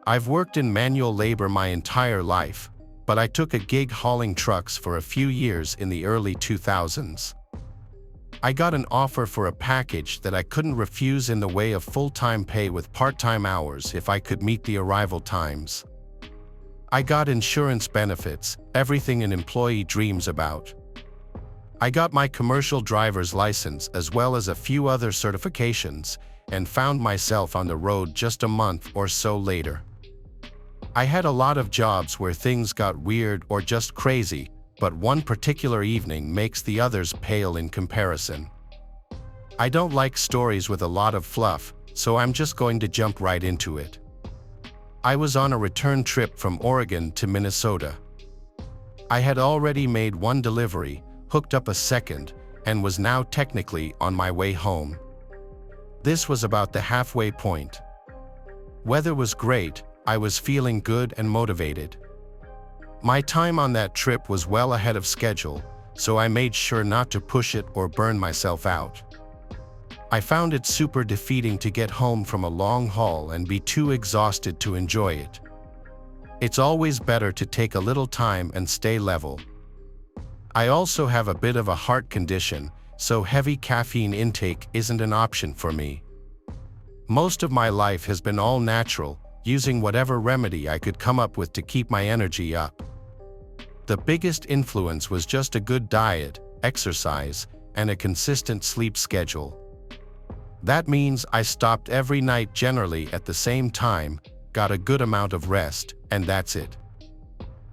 I've worked in manual labor my entire life, but I took a gig hauling trucks for a few years in the early 2000s. I got an offer for a package that I couldn't refuse in the way of full-time pay with part-time hours if I could meet the arrival times. I got insurance benefits, everything an employee dreams about. I got my commercial driver's license as well as a few other certifications, and found myself on the road just a month or so later. I had a lot of jobs where things got weird or just crazy, but one particular evening makes the others pale in comparison. I don't like stories with a lot of fluff, so I'm just going to jump right into it. I was on a return trip from Oregon to Minnesota. I had already made one delivery, hooked up a second, and was now technically on my way home. This was about the halfway point. Weather was great, I was feeling good and motivated. My time on that trip was well ahead of schedule, so I made sure not to push it or burn myself out. I found it super defeating to get home from a long haul and be too exhausted to enjoy it. It's always better to take a little time and stay level. I also have a bit of a heart condition, so heavy caffeine intake isn't an option for me. Most of my life has been all natural, using whatever remedy I could come up with to keep my energy up. The biggest influence was just a good diet, exercise, and a consistent sleep schedule. That means I stopped every night generally at the same time, got a good amount of rest, and that's it.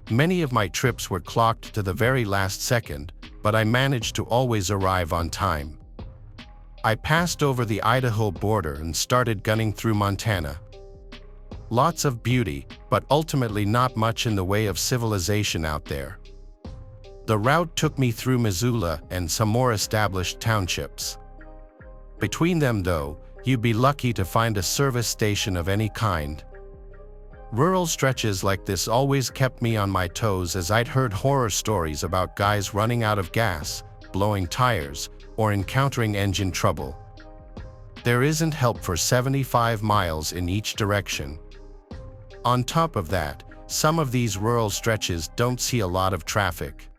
Many of my trips were clocked to the very last second, but I managed to always arrive on time. I passed over the Idaho border and started gunning through Montana. Lots of beauty, but ultimately not much in the way of civilization out there. The route took me through Missoula and some more established townships. Between them, though, you'd be lucky to find a service station of any kind. Rural stretches like this always kept me on my toes, as I'd heard horror stories about guys running out of gas, blowing tires, or encountering engine trouble. There isn't help for 75 miles in each direction. On top of that, some of these rural stretches don't see a lot of traffic.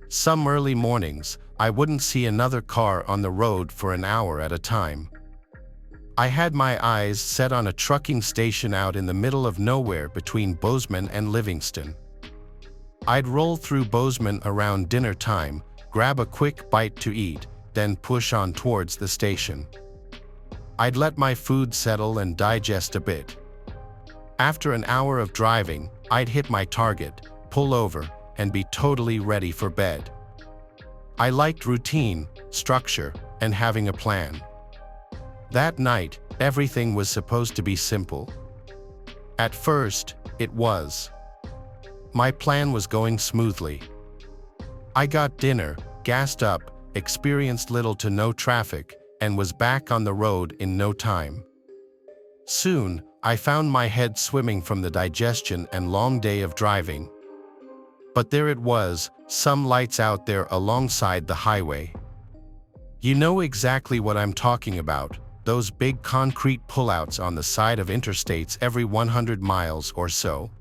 Some early mornings, I wouldn't see another car on the road for an hour at a time. I had my eyes set on a trucking station out in the middle of nowhere between Bozeman and Livingston. I'd roll through Bozeman around dinner time, grab a quick bite to eat, then push on towards the station. I'd let my food settle and digest a bit. After an hour of driving, I'd hit my target, pull over, and be totally ready for bed. I liked routine, structure, and having a plan. That night, everything was supposed to be simple. At first, it was. My plan was going smoothly. I got dinner, gassed up, experienced little to no traffic, and was back on the road in no time. Soon, I found my head swimming from the digestion and long day of driving. But there it was, some lights out there alongside the highway. You know exactly what I'm talking about, those big concrete pullouts on the side of interstates every 100 miles or so.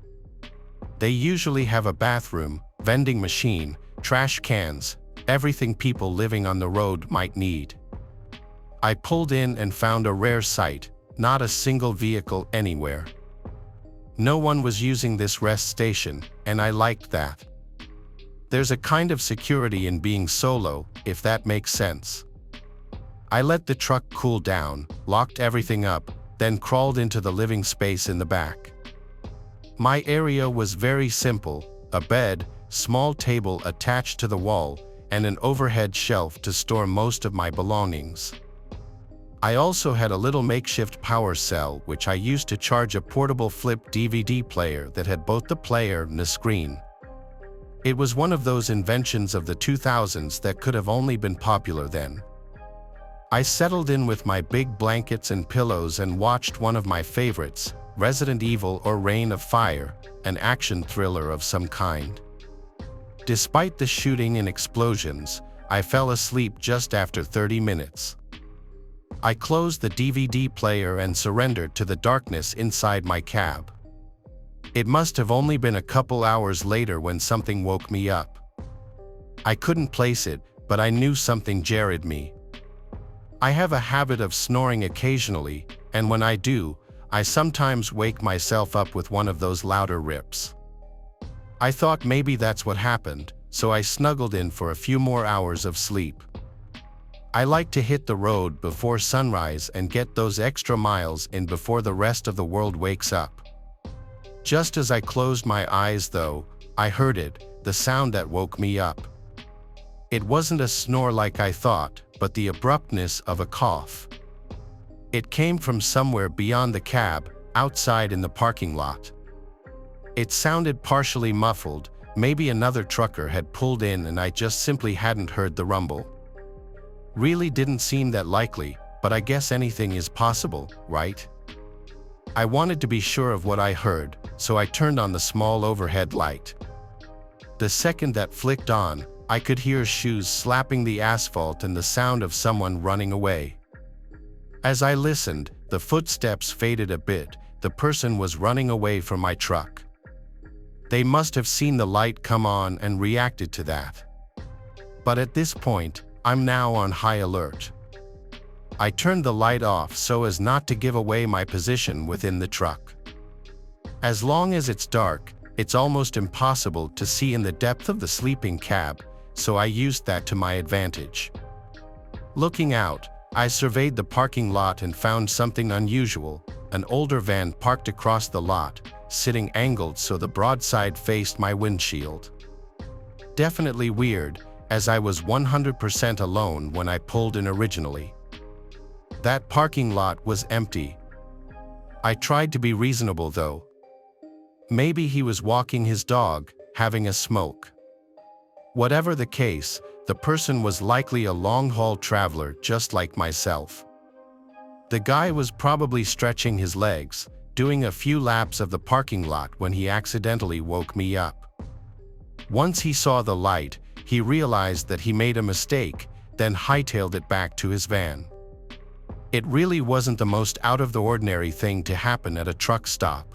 They usually have a bathroom, vending machine, trash cans, everything people living on the road might need. I pulled in and found a rare sight. Not a single vehicle anywhere. No one was using this rest station, and I liked that. There's a kind of security in being solo, if that makes sense. I let the truck cool down, locked everything up, then crawled into the living space in the back. My area was very simple: a bed, small table attached to the wall, and an overhead shelf to store most of my belongings. I also had a little makeshift power cell which I used to charge a portable flip DVD player that had both the player and a screen. It was one of those inventions of the 2000s that could have only been popular then. I settled in with my big blankets and pillows and watched one of my favorites, Resident Evil or Reign of Fire, an action thriller of some kind. Despite the shooting and explosions, I fell asleep just after 30 minutes. I closed the DVD player and surrendered to the darkness inside my cab. It must have only been a couple hours later when something woke me up. I couldn't place it, but I knew something jarred me. I have a habit of snoring occasionally, and when I do, I sometimes wake myself up with one of those louder rips. I thought maybe that's what happened, so I snuggled in for a few more hours of sleep. I like to hit the road before sunrise and get those extra miles in before the rest of the world wakes up. Just as I closed my eyes though, I heard it, the sound that woke me up. It wasn't a snore like I thought, but the abruptness of a cough. It came from somewhere beyond the cab, outside in the parking lot. It sounded partially muffled, maybe another trucker had pulled in and I just simply hadn't heard the rumble. Really didn't seem that likely, but I guess anything is possible, right? I wanted to be sure of what I heard, so I turned on the small overhead light. The second that flicked on, I could hear shoes slapping the asphalt and the sound of someone running away. As I listened, the footsteps faded a bit. The person was running away from my truck. They must have seen the light come on and reacted to that. But at this point, I'm now on high alert. I turned the light off so as not to give away my position within the truck. As long as it's dark, it's almost impossible to see in the depth of the sleeping cab, so I used that to my advantage. Looking out, I surveyed the parking lot and found something unusual, an older van parked across the lot, sitting angled so the broadside faced my windshield. Definitely weird, as I was 100% alone when I pulled in originally. That parking lot was empty. I tried to be reasonable though. Maybe he was walking his dog, having a smoke. Whatever the case, the person was likely a long-haul traveler just like myself. The guy was probably stretching his legs, doing a few laps of the parking lot when he accidentally woke me up. Once he saw the light, he realized that he made a mistake, then hightailed it back to his van. It really wasn't the most out-of-the-ordinary thing to happen at a truck stop.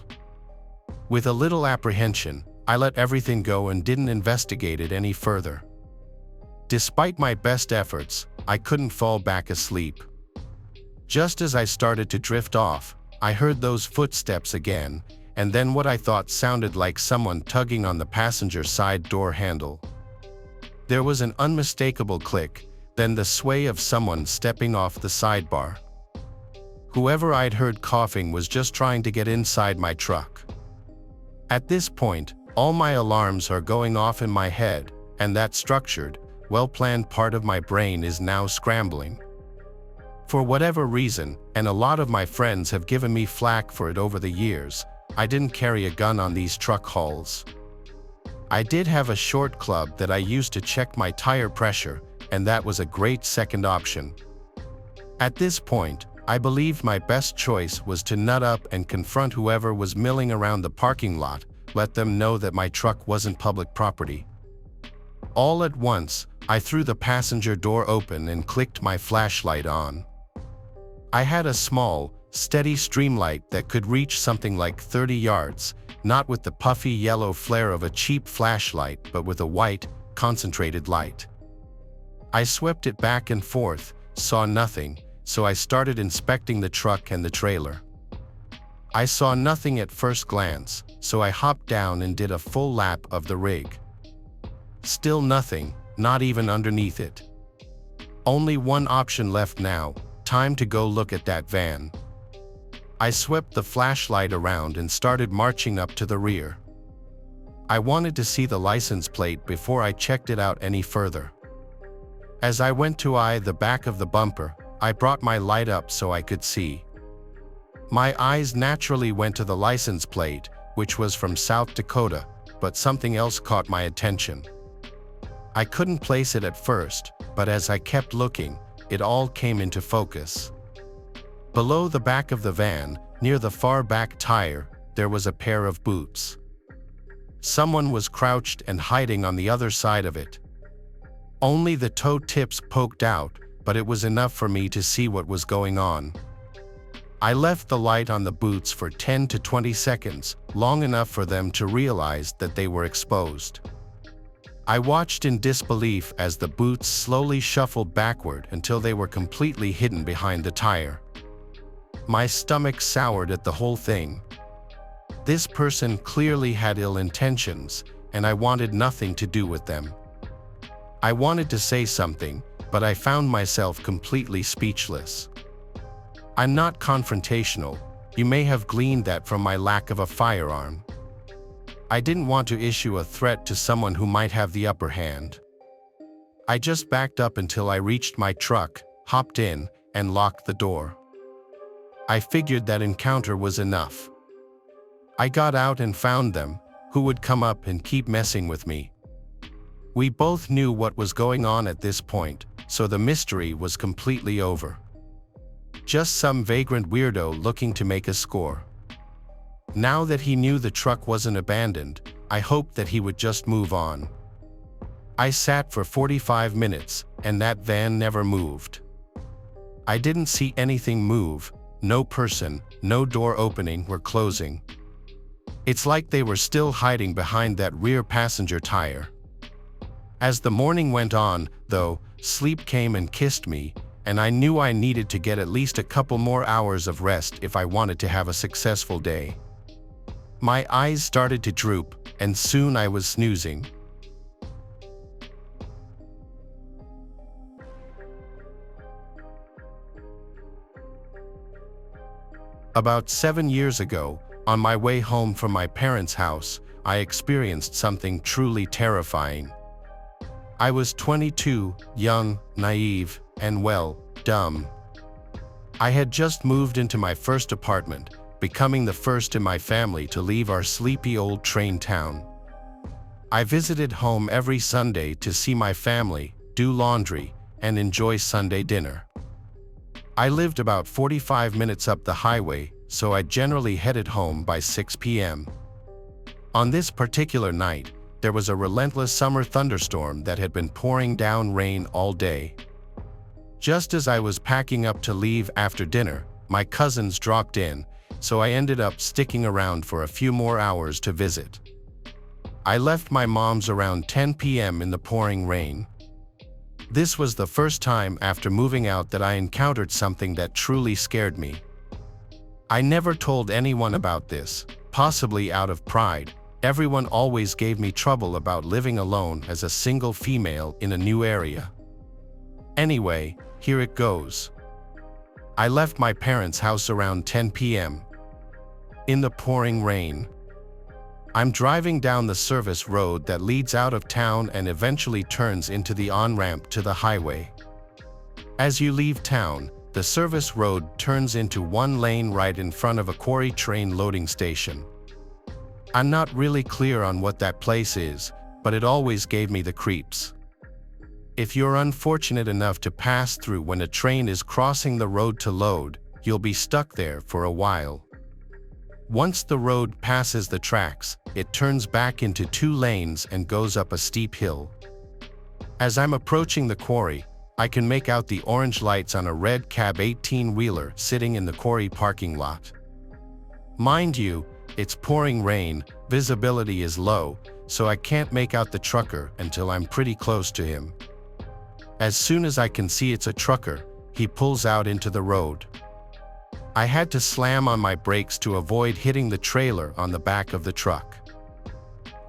With a little apprehension, I let everything go and didn't investigate it any further. Despite my best efforts, I couldn't fall back asleep. Just as I started to drift off, I heard those footsteps again, and then what I thought sounded like someone tugging on the passenger side door handle. There was an unmistakable click, then the sway of someone stepping off the sidebar. Whoever I'd heard coughing was just trying to get inside my truck. At this point, all my alarms are going off in my head, and that structured, well-planned part of my brain is now scrambling. For whatever reason, and a lot of my friends have given me flack for it over the years, I didn't carry a gun on these truck hauls. I did have a short club that I used to check my tire pressure, and that was a great second option. At this point, I believed my best choice was to nut up and confront whoever was milling around the parking lot, let them know that my truck wasn't public property. All at once, I threw the passenger door open and clicked my flashlight on. I had a small, steady streamlight that could reach something like 30 yards, not with the puffy yellow flare of a cheap flashlight but with a white, concentrated light. I swept it back and forth, saw nothing, so I started inspecting the truck and the trailer. I saw nothing at first glance, so I hopped down and did a full lap of the rig. Still nothing, not even underneath it. Only one option left now, time to go look at that van. I swept the flashlight around and started marching up to the rear. I wanted to see the license plate before I checked it out any further. As I went to eye the back of the bumper, I brought my light up so I could see. My eyes naturally went to the license plate, which was from South Dakota, but something else caught my attention. I couldn't place it at first, but as I kept looking, it all came into focus. Below the back of the van, near the far back tire, there was a pair of boots. Someone was crouched and hiding on the other side of it. Only the toe tips poked out, but it was enough for me to see what was going on. I left the light on the boots for 10 to 20 seconds, long enough for them to realize that they were exposed. I watched in disbelief as the boots slowly shuffled backward until they were completely hidden behind the tire. My stomach soured at the whole thing. This person clearly had ill intentions, and I wanted nothing to do with them. I wanted to say something, but I found myself completely speechless. I'm not confrontational. You may have gleaned that from my lack of a firearm. I didn't want to issue a threat to someone who might have the upper hand. I just backed up until I reached my truck, hopped in, and locked the door. I figured that encounter was enough. I got out and found them, who would come up and keep messing with me. We both knew what was going on at this point, so the mystery was completely over. Just some vagrant weirdo looking to make a score. Now that he knew the truck wasn't abandoned, I hoped that he would just move on. I sat for 45 minutes, and that van never moved. I didn't see anything move, no person, no door opening or closing. It's like they were still hiding behind that rear passenger tire. As the morning went on, though, sleep came and kissed me, and I knew I needed to get at least a couple more hours of rest if I wanted to have a successful day. My eyes started to droop, and soon I was snoozing. About 7 years ago, on my way home from my parents' house, I experienced something truly terrifying. I was 22, young, naive, and well, dumb. I had just moved into my first apartment, becoming the first in my family to leave our sleepy old train town. I visited home every Sunday to see my family, do laundry, and enjoy Sunday dinner. I lived about 45 minutes up the highway, so I generally headed home by 6 p.m. On this particular night, there was a relentless summer thunderstorm that had been pouring down rain all day. Just as I was packing up to leave after dinner, my cousins dropped in, so I ended up sticking around for a few more hours to visit. I left my mom's around 10 p.m. in the pouring rain. This was the first time after moving out that I encountered something that truly scared me. I never told anyone about this, possibly out of pride. Everyone always gave me trouble about living alone as a single female in a new area. Anyway, here it goes. I left my parents' house around 10 p.m. in the pouring rain. I'm driving down the service road that leads out of town and eventually turns into the on-ramp to the highway. As you leave town, the service road turns into one lane right in front of a quarry train loading station. I'm not really clear on what that place is, but it always gave me the creeps. If you're unfortunate enough to pass through when a train is crossing the road to load, you'll be stuck there for a while. Once the road passes the tracks, it turns back into 2 lanes and goes up a steep hill. As I'm approaching the quarry, I can make out the orange lights on a red cab 18-wheeler sitting in the quarry parking lot. Mind you, it's pouring rain, visibility is low, so I can't make out the trucker until I'm pretty close to him. As soon as I can see it's a trucker, he pulls out into the road. I had to slam on my brakes to avoid hitting the trailer on the back of the truck.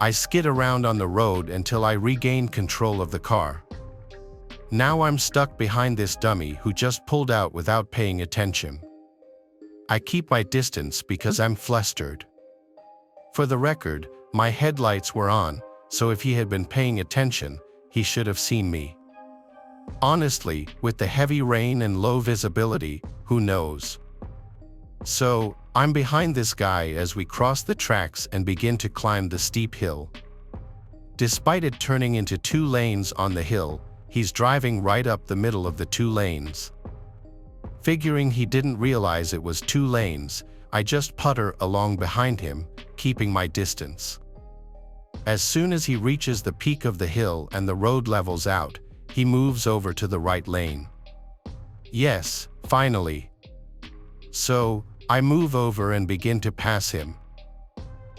I skid around on the road until I regained control of the car. Now I'm stuck behind this dummy who just pulled out without paying attention. I keep my distance because I'm flustered. For the record, my headlights were on, so if he had been paying attention, he should have seen me. Honestly, with the heavy rain and low visibility, who knows? So, I'm behind this guy as we cross the tracks and begin to climb the steep hill. Despite it turning into 2 lanes on the hill, he's driving right up the middle of the 2 lanes. Figuring he didn't realize it was 2 lanes, I just putter along behind him, keeping my distance. As soon as he reaches the peak of the hill and the road levels out, he moves over to the right lane. Yes, finally. So, I move over and begin to pass him.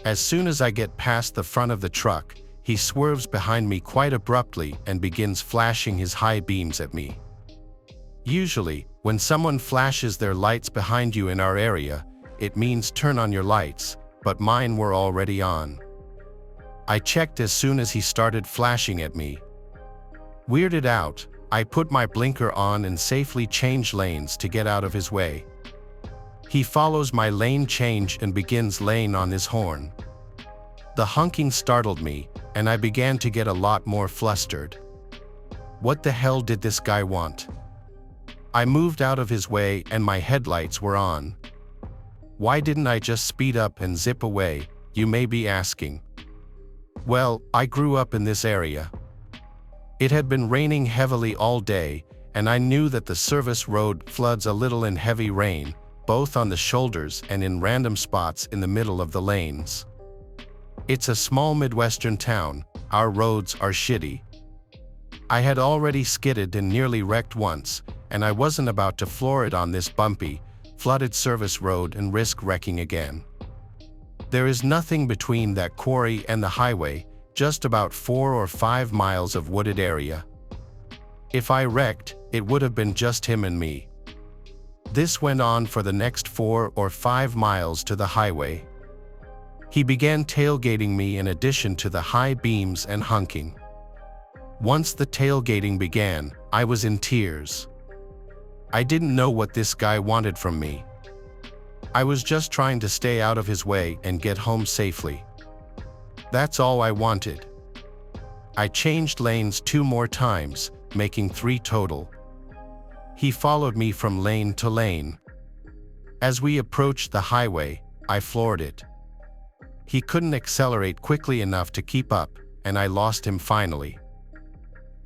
As soon as I get past the front of the truck, he swerves behind me quite abruptly and begins flashing his high beams at me. Usually, when someone flashes their lights behind you in our area, it means turn on your lights, but mine were already on. I checked as soon as he started flashing at me. Weirded out, I put my blinker on and safely change lanes to get out of his way. He follows my lane change and begins laying on his horn. The honking startled me, and I began to get a lot more flustered. What the hell did this guy want? I moved out of his way and my headlights were on. Why didn't I just speed up and zip away, you may be asking. Well, I grew up in this area. It had been raining heavily all day, and I knew that the service road floods a little in heavy rain, both on the shoulders and in random spots in the middle of the lanes. It's a small Midwestern town, our roads are shitty. I had already skidded and nearly wrecked once, and I wasn't about to floor it on this bumpy, flooded service road and risk wrecking again. There is nothing between that quarry and the highway, just about 4 or 5 miles of wooded area. If I wrecked, it would have been just him and me. This went on for the next 4 or 5 miles to the highway. He began tailgating me in addition to the high beams and honking. Once the tailgating began, I was in tears. I didn't know what this guy wanted from me. I was just trying to stay out of his way and get home safely. That's all I wanted. I changed lanes 2 more times, making 3 total. He followed me from lane to lane. As we approached the highway, I floored it. He couldn't accelerate quickly enough to keep up, and I lost him finally.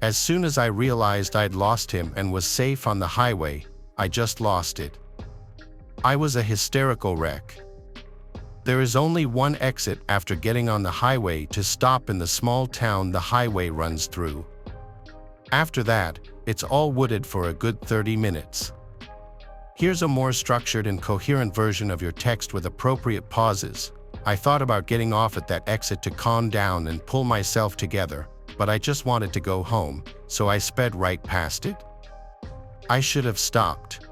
As soon as I realized I'd lost him and was safe on the highway, I just lost it. I was a hysterical wreck. There is only one exit after getting on the highway to stop in the small town the highway runs through. After that, it's all wooded for a good 30 minutes. Here's a more structured and coherent version of your text with appropriate pauses. I thought about getting off at that exit to calm down and pull myself together, but I just wanted to go home, so I sped right past it. I should have stopped.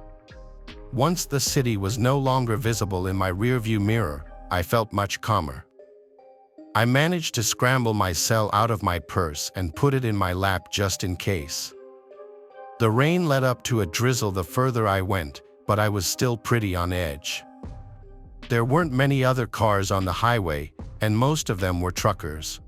Once the city was no longer visible in my rearview mirror, I felt much calmer. I managed to scramble my cell out of my purse and put it in my lap just in case. The rain led up to a drizzle the further I went, but I was still pretty on edge. There weren't many other cars on the highway, and most of them were truckers.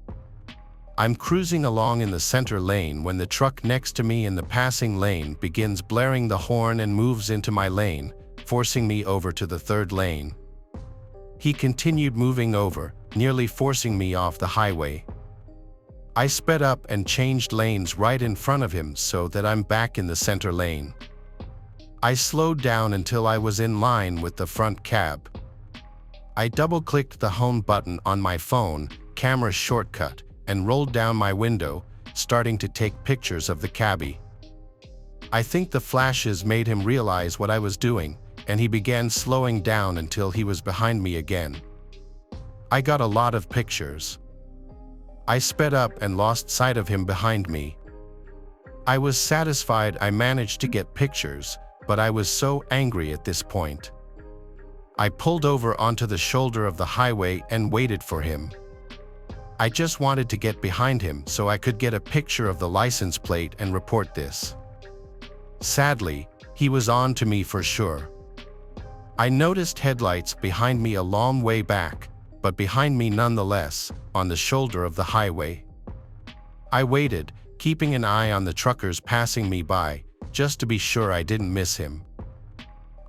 I'm cruising along in the center lane when the truck next to me in the passing lane begins blaring the horn and moves into my lane, forcing me over to the 3rd lane. He continued moving over, nearly forcing me off the highway. I sped up and changed lanes right in front of him so that I'm back in the center lane. I slowed down until I was in line with the front cab. I double-clicked the home button on my phone, camera shortcut, and rolled down my window, starting to take pictures of the cabbie. I think the flashes made him realize what I was doing, and he began slowing down until he was behind me again. I got a lot of pictures. I sped up and lost sight of him behind me. I was satisfied I managed to get pictures, but I was so angry at this point. I pulled over onto the shoulder of the highway and waited for him. I just wanted to get behind him so I could get a picture of the license plate and report this. Sadly, he was on to me for sure. I noticed headlights behind me a long way back, but behind me nonetheless, on the shoulder of the highway. I waited, keeping an eye on the truckers passing me by, just to be sure I didn't miss him.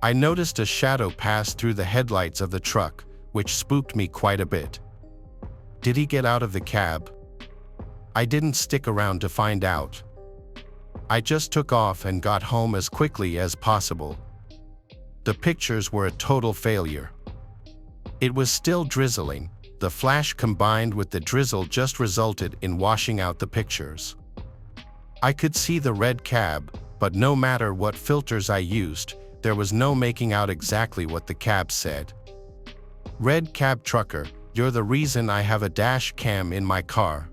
I noticed a shadow pass through the headlights of the truck, which spooked me quite a bit. Did he get out of the cab? I didn't stick around to find out. I just took off and got home as quickly as possible. The pictures were a total failure. It was still drizzling. The flash combined with the drizzle just resulted in washing out the pictures. I could see the red cab, but no matter what filters I used, there was no making out exactly what the cab said. "Red cab trucker, you're the reason I have a dash cam in my car."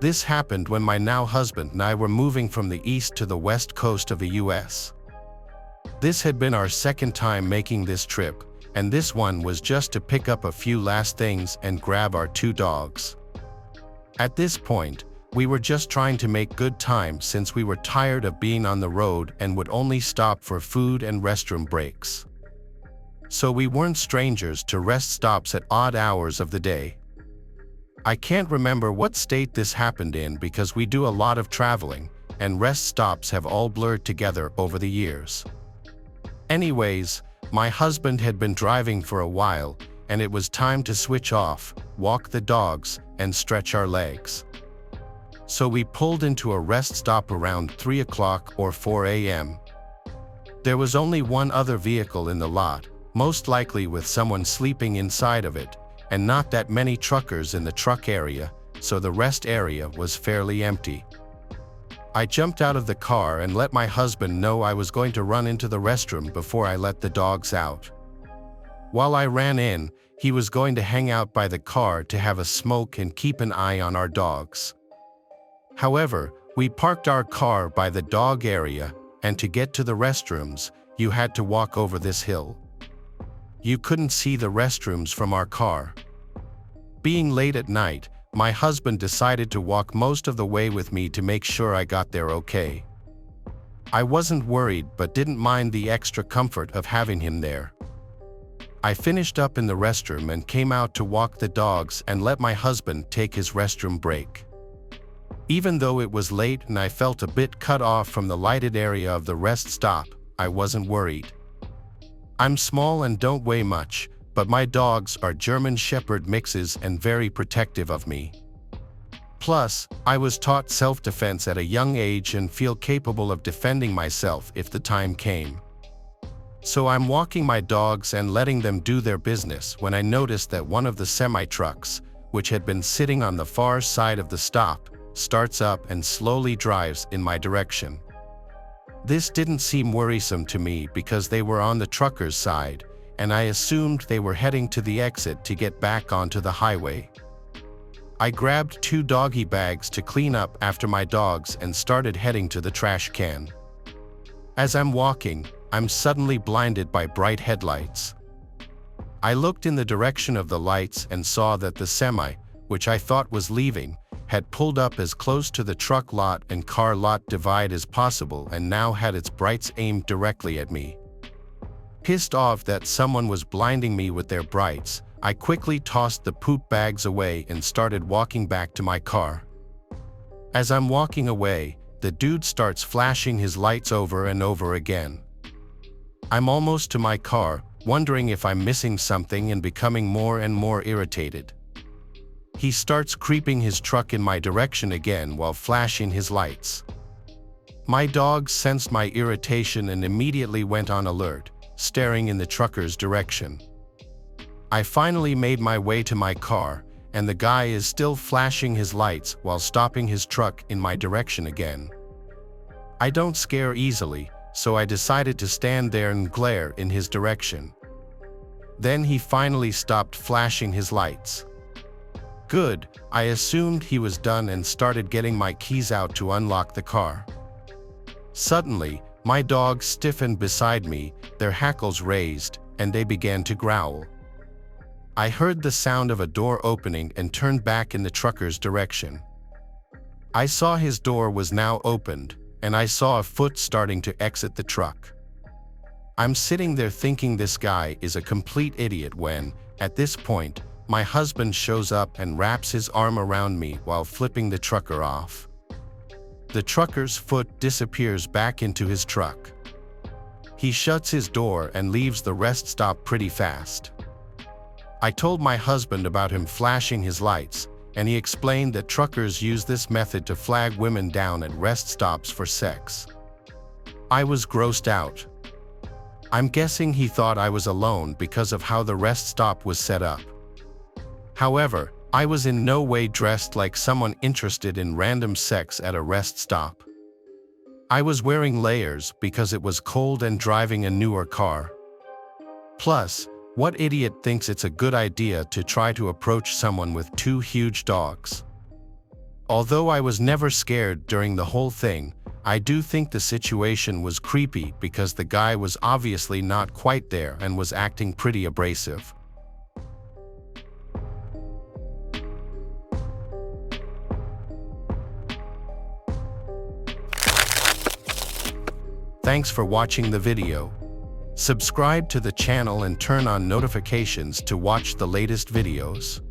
This happened when my now husband and I were moving from the east to the west coast of the US. This had been our second time making this trip, and this one was just to pick up a few last things and grab our 2 dogs. At this point, we were just trying to make good time since we were tired of being on the road and would only stop for food and restroom breaks. So we weren't strangers to rest stops at odd hours of the day. I can't remember what state this happened in because we do a lot of traveling, and rest stops have all blurred together over the years. Anyways, my husband had been driving for a while, and it was time to switch off, walk the dogs, and stretch our legs. So we pulled into a rest stop around 3 o'clock or 4 a.m. There was only one other vehicle in the lot, most likely with someone sleeping inside of it, and not that many truckers in the truck area, so the rest area was fairly empty. I jumped out of the car and let my husband know I was going to run into the restroom before I let the dogs out. While I ran in, he was going to hang out by the car to have a smoke and keep an eye on our dogs. However, we parked our car by the dog area, and to get to the restrooms, you had to walk over this hill. You couldn't see the restrooms from our car. Being late at night, my husband decided to walk most of the way with me to make sure I got there okay. I wasn't worried but didn't mind the extra comfort of having him there. I finished up in the restroom and came out to walk the dogs and let my husband take his restroom break. Even though it was late and I felt a bit cut off from the lighted area of the rest stop, I wasn't worried. I'm small and don't weigh much, but my dogs are German Shepherd mixes and very protective of me. Plus, I was taught self-defense at a young age and feel capable of defending myself if the time came. So I'm walking my dogs and letting them do their business when I noticed that one of the semi-trucks, which had been sitting on the far side of the stop, starts up and slowly drives in my direction. This didn't seem worrisome to me because they were on the trucker's side, and I assumed they were heading to the exit to get back onto the highway. I grabbed 2 doggy bags to clean up after my dogs and started heading to the trash can. As I'm walking, I'm suddenly blinded by bright headlights. I looked in the direction of the lights and saw that the semi, which I thought was leaving, had pulled up as close to the truck lot and car lot divide as possible and now had its brights aimed directly at me. Pissed off that someone was blinding me with their brights, I quickly tossed the poop bags away and started walking back to my car. As I'm walking away, the dude starts flashing his lights over and over again. I'm almost to my car, wondering if I'm missing something and becoming more and more irritated. He starts creeping his truck in my direction again while flashing his lights. My dogs sensed my irritation and immediately went on alert, staring in the trucker's direction. I finally made my way to my car, and the guy is still flashing his lights while stopping his truck in my direction again. I don't scare easily, so I decided to stand there and glare in his direction. Then he finally stopped flashing his lights. Good, I assumed he was done and started getting my keys out to unlock the car. Suddenly, my dogs stiffened beside me, their hackles raised, and they began to growl. I heard the sound of a door opening and turned back in the trucker's direction. I saw his door was now opened, and I saw a foot starting to exit the truck. I'm sitting there thinking this guy is a complete idiot when, at this point, my husband shows up and wraps his arm around me while flipping the trucker off. The trucker's foot disappears back into his truck. He shuts his door and leaves the rest stop pretty fast. I told my husband about him flashing his lights, and he explained that truckers use this method to flag women down at rest stops for sex. I was grossed out. I'm guessing he thought I was alone because of how the rest stop was set up. However, I was in no way dressed like someone interested in random sex at a rest stop. I was wearing layers because it was cold and driving a newer car. Plus, what idiot thinks it's a good idea to try to approach someone with two huge dogs? Although I was never scared during the whole thing, I do think the situation was creepy because the guy was obviously not quite there and was acting pretty abrasive. Thanks for watching the video. Subscribe to the channel and turn on notifications to watch the latest videos.